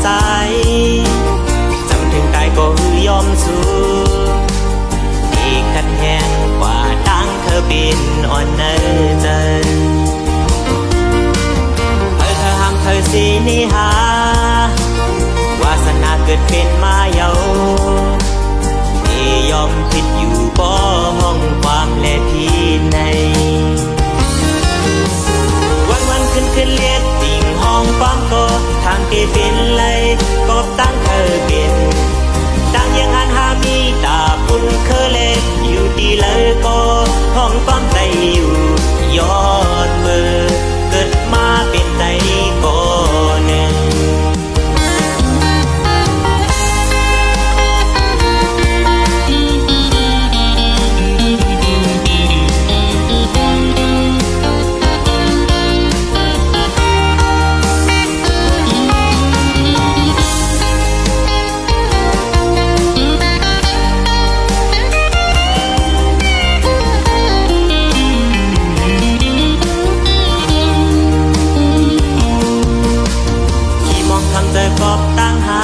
ใจจำถึงตายก็คือยอมสู้อีกขัดแย้งกว่าตั้งเธอเป็นอ่อนเนื้อใจเธอห้ามเธอสินิหาวาสนาเกิดเป็นมาเยาที่ยอมผิดอยู่บ่ห้องความและที่ในวันขึ้นเลียดติ่งห้องความก็ทางที่เป็นเลยก็ตั้งเธอเป็นตั้งยังหันหามีตาปุ่นเคอเล็ดอยู่ดีเลยก็ห้องความใจอยู่ยอดมือเกิดมาเป็นใจก็หนึ่งกอบตั้งหา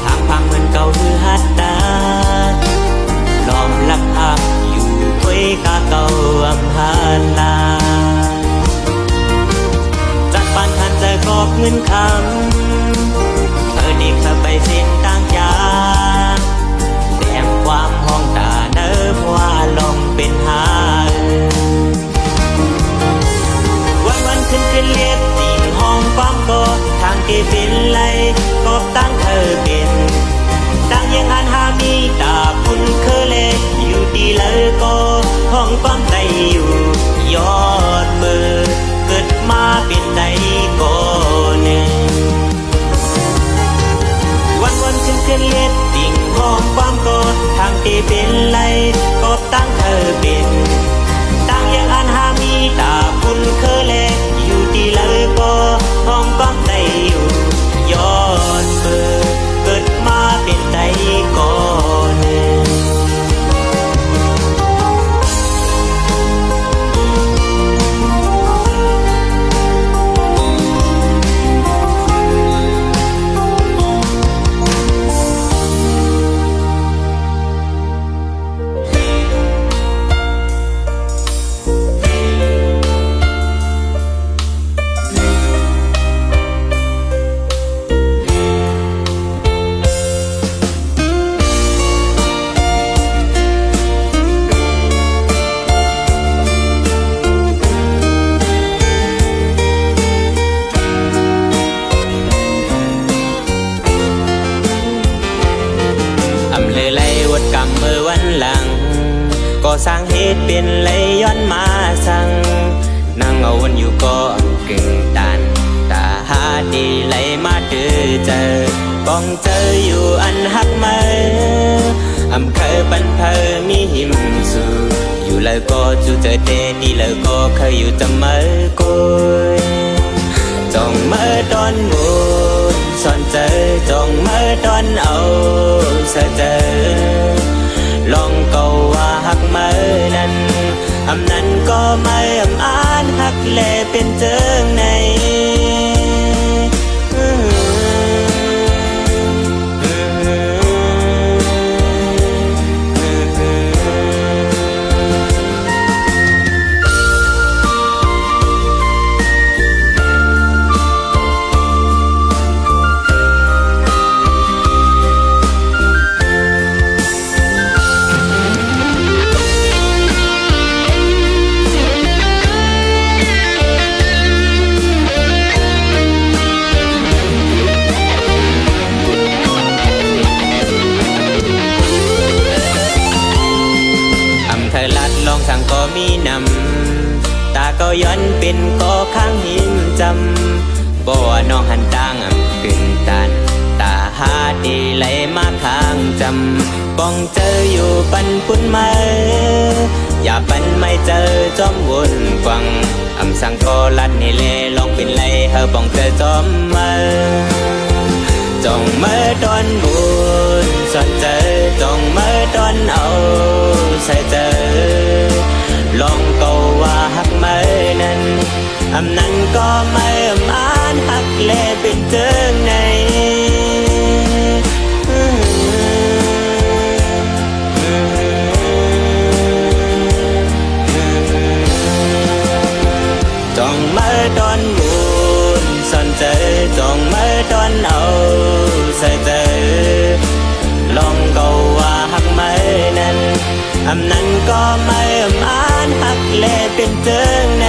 ทางพังเหมือนเก่าคือฮัดดาล้อมลักอักอยู่คุยกาเก่าอำหาลาจากปานคันเจอกอบเงินคำเธอเด็กเธอไปสิ้นตั้งยาแดงความห้องตาเนิบว่าลมเป็นหาวันขึ้นเลียบตีนห้องความก็ทางที่เป็นเลยก็ตั้งเธอเป็นตั้งยังหันหามีตาปุ่นเคอเล็ดอยู่ดีเลยก็ห้องความใจอยู่ยอดมือเกิดมาเป็นใจก็หนึ่งวันขึ้นเลียบติ่งห้องความก็ทางที่เป็นเลยก็ตั้งเธอเป็นตั้งยังหันหามีตาปุ่นเคอเล็ดอยู่ดีเลยก็ห้องความใจอยู่ยอดเปิดเกิดมาเป็นใจก่อนหนึ่งก็สร้างเหตุเป็นเลยย้อนมาสั่งนั่งเอาวันอยู่ก็กึ่งตันตาหาดีเลยมาดื้อเจอกองเจออยู่อันหักมืออำเคยปันเพอมีหิมสู่อยู่เลยก็จูเจอเดดีเลยก็เคยอยู่จำมือกุยจองมือตอนบุญสอนเจอจองมือตอนเอาเสเจอลองเก่าว่าหักมือนั้นอำนั้นก็ไม่อำอ่านหักแลเป็นเจิงในสั่งก็มีนำตาก็ย้อนเป็นก็ข้างหิมจำบ่ว่าน้องหันตั้งขึ้นตันตาหาดีไหลมาข้างจำป้องเจออยู่ปันปุ่นมาอย่าปันไม่เจอจอมวนกวังสั่งก็ลัดนี่เลลองเป็นไรเฮาป้องเจอจอมมาจองเมื่อตอนบุญสอนเจอจองเมื่อตอนเอาใส่เจอลองก็ว่าหักเมื่อนั้น นั้นก็ไม่อ่านหักแลเป็นเจอ งในจ้องมาตอนบุญสนใจจ้องมาตอนเอาใส่ใจลองก็ว่าหักไหมนั้นอำนั้นก็ไม่อ่านหักแลเป็นเจิงใน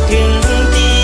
ถึงที่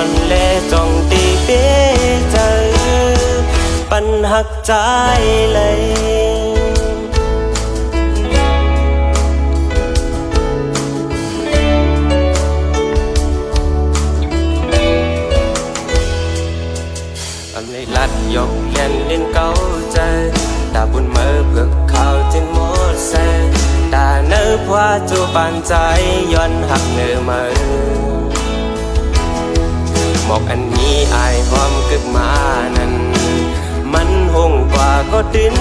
อนแลจ้องตีเป้เจอปัญหักใจเลยลัดยกแขนเล่นเก้าใจตาบุญเมื่อเพื่อข่าวจึงหมดแสตาเนื้อพว่าจูปานใจย้อนหักเนื้อมือหมอกอันนี้อายหอมกึกมานั้นมันหงกว่าก็ดิ้น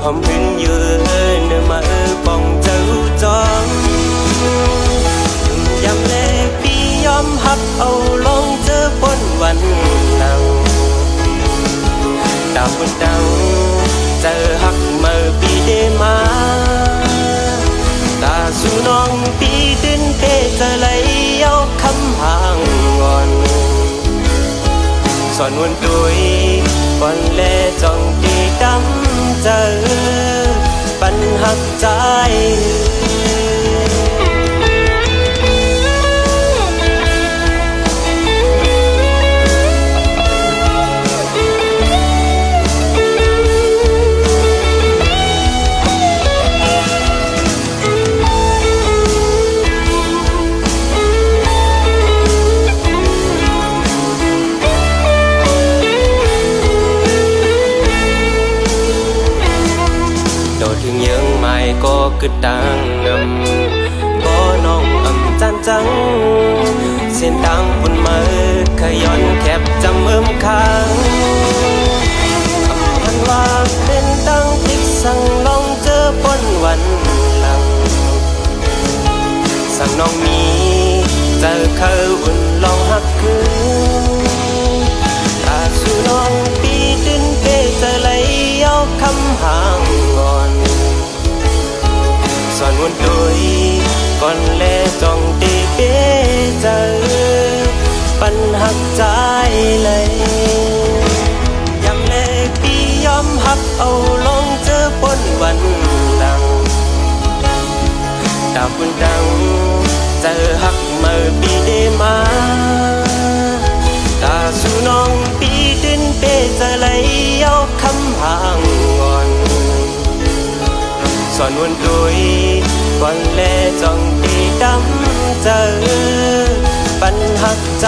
หอมหึงอยู่เนื้อมือป้องเจ้าจอมยำเล็กปียอมหักเอาลงเจอพ้นวันหลังดาวบุญดังเจอหักเมื่อปีเดมาตาสู่น้องปีดินเตจะไหลเอาคำห่างงอนสอนวนดุยก่อนแลจ้องตีดำเจอปัญหักใจถึงยังไม่ก็กึดดังก็น้องจันจังเส้นทางบนมือขย้อนแคบจำค้างมันว่าเป็นตั้งพลิกสั่งลองเจอปนวันหลังสั่งน้องมีเจอเขาอุ่นลองหักคืนตาสู่น้องปีดินเกจะไหลเอาคำห่างงอนสอนวนดุยก่อนแลจ้องตีเป้เจอปัญหักใจเลยยำเล็กปียอมหักเอาลงเจอพ้นวันหลังดาวบุญดังเจอหักเมื่อปีเดมาตาสู่น้องปีดินเป้จะไหลเอาคำห่างงอนสอนวนดุยก่อนแลจ้องตีดำเจอปัญหักใจ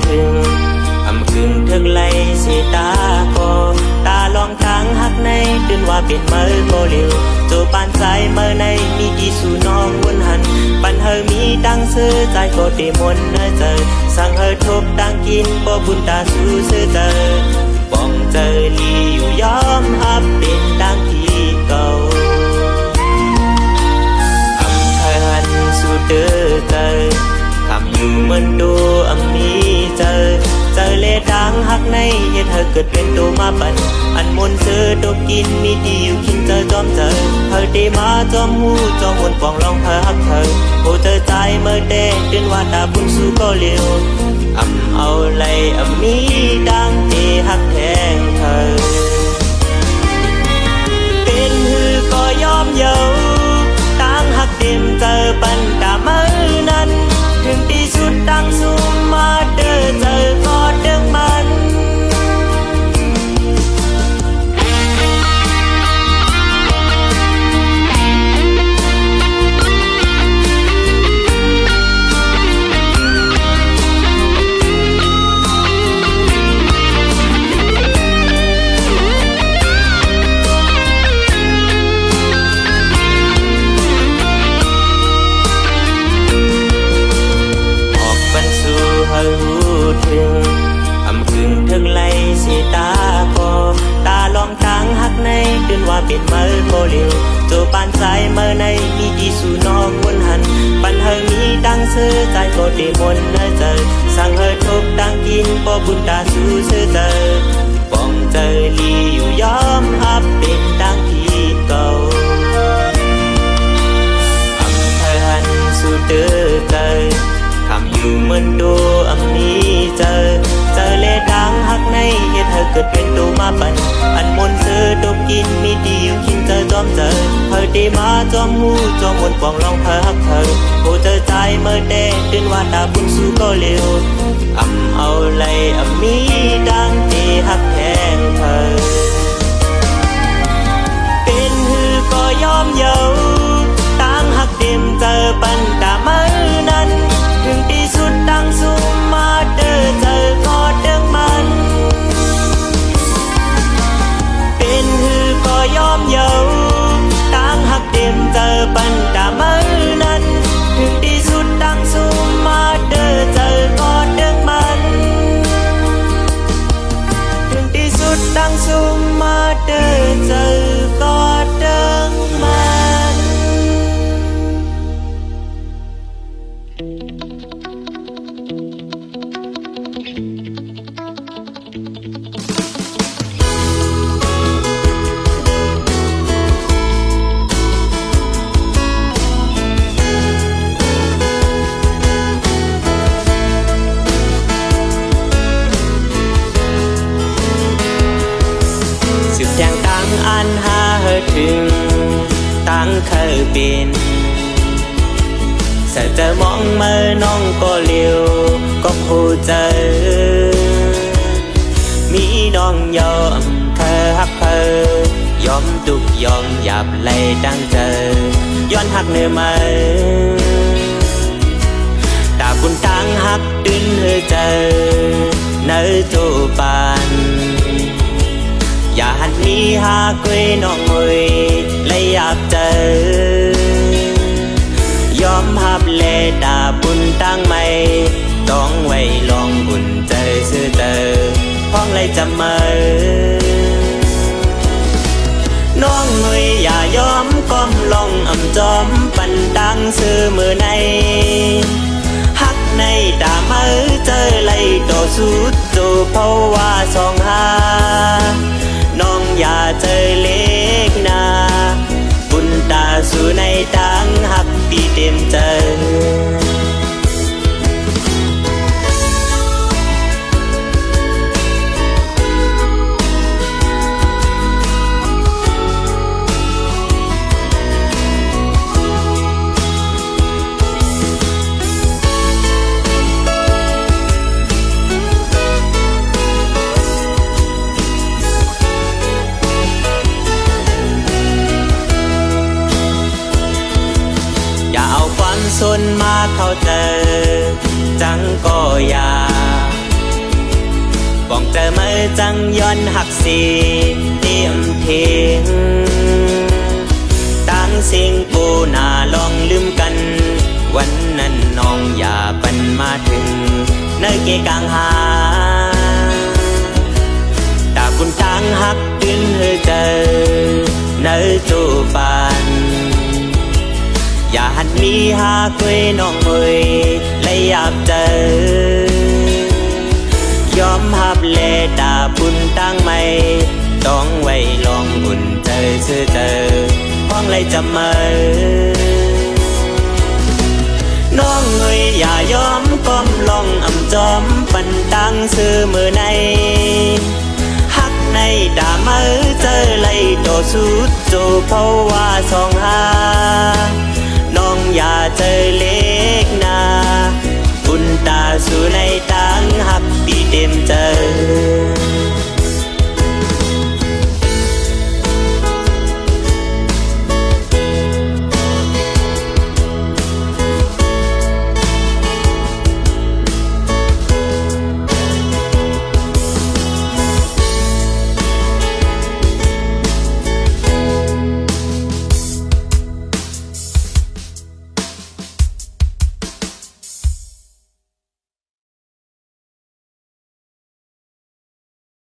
ถึงคืนถึงไหลสีตาก็ตาลองทางหักในตื่นว่าเป็นเมื่อก็เร็วโจปานใจเมื่อในมีกี่สู่น้องวนหันปันเฮอมีดังซื้อใจก็เตมนเนเจอสั่งเฮอทบดังกินบ่บุญตาสู่ซื้อเจอป้องเจอลีอยู่ยอมหับเป็นดังที่เก่าเฮอหันสู่เด้อเจอคำอยู่เหมือนดูมีเจอเลดังหักในเฮ็ดเธอเกิดเป็นตัวมาปั่นอันมนเจอตกกินมีดีอยู่คิดเจอจอมเธอได้มาจอมหูจอมวนปองลองเธอหักเธอโอ้เจอใจเมื่อเด้ตื่นว่าตาบุญสู้ก็เร็วเอาไรมีดังที่หักแทงเธอเป็นหือก็ยอมเยาตั้งหักเต็มเจอปันกะมือนั้นถึงที่สุดดังสูงมาเด้อเจอก็เด้งมัน ก็เร็วโจปานสายเมื่อในมีดีสู่นอกวนหันปันเฮอมีดังเสื้อใจก็เดมนเนเจอสั่งเฮอทุกดังกินปอบุญตาสู่เสื้อเจอป้องเจอลีอยู่ยอมฮับเป็นดังที่เก่าอำเภอหันสู่เดือเจอคำอยู่เหมือนดูอำนี้เจอเลดังหักในเหตุเธอเกิดเป็นตัวมาปันอันมนเสือดมกินมีดีอยู่คินเจอจอมเจอเธอได้มาจอมหูจอมวนปองลองเธอฮักเธอโอ้เจอใจเมื่อแดงตื่นว่าตาบุญสู้ก็เร็วเอาเลยมีดังที่ฮักแทงเธอเป็นหือก็ยอมเยาตั้งหักเต็มเจอปันตามือนั้นถึงที่สุดดังสูงมาเด้อเจอก็เดิงมันเป็นหือก็ยอมเยาตั้งหักเต็มเจอปันตามือนั้นถึงที่สุดดังสูงมาเด้อเจอก็เดิงมันถึงที่สุดดังสูงมาเด้อเจอก็เดิงมันสืบแจงตั้งอันหาเฮอถึงตั้งเคยเป็นเสเจอมองเมื่อน้องก็เลี้ยวก็ผู้เจอมีน้องยอมเธอฮักเธอยอมทุกยอมหยาบไหลดังเจอย้อนหักเนื้อมาตาบุญทางหักดึงเฮอเจอเนื้อจูปานอย่าหันมีหาคุยน้องมวยและอยากเจอยอมหับเลดาบุญตั้งไม่ต้องไว้ลองบุญเจอซื้อเจอพ้องเลยจะเมื่อน้องมวยอย่ายอมก้มลงจอมปันดังซื้อมือในหักในดามือเจอเลยโตสุดจูเพราะว่าสองหาน้องอย่าเจอเล็กนาบุญตาสู่ในดังหักปีเต็มเจอสนมาเข้าเจอจังก็อยาป้องเจอมือจังย้อนหักสีเตรียมเทงตั้งสิ่งปูหน้าลองลืมกันวันนั้นน้องอย่าปันมาถึงเนื้อเกกลางหาตาบุญทางหักดึงเฮอเจอเนื้อจูปานอย่าหันมีหาคุยน้องมวยและอยากเจอยอมหับเลดาบุญตั้งไม่ต้องไว้ลองบุญเจอซื้อเจอพ้องเลยจะเมื่อน้องมวยอย่ายอมก้มลงจอมปันตั้งซื้อมือในหักในดามือเจอเลยโตสุดจูเพราะว่าสองหาน้องอย่าเจอเล็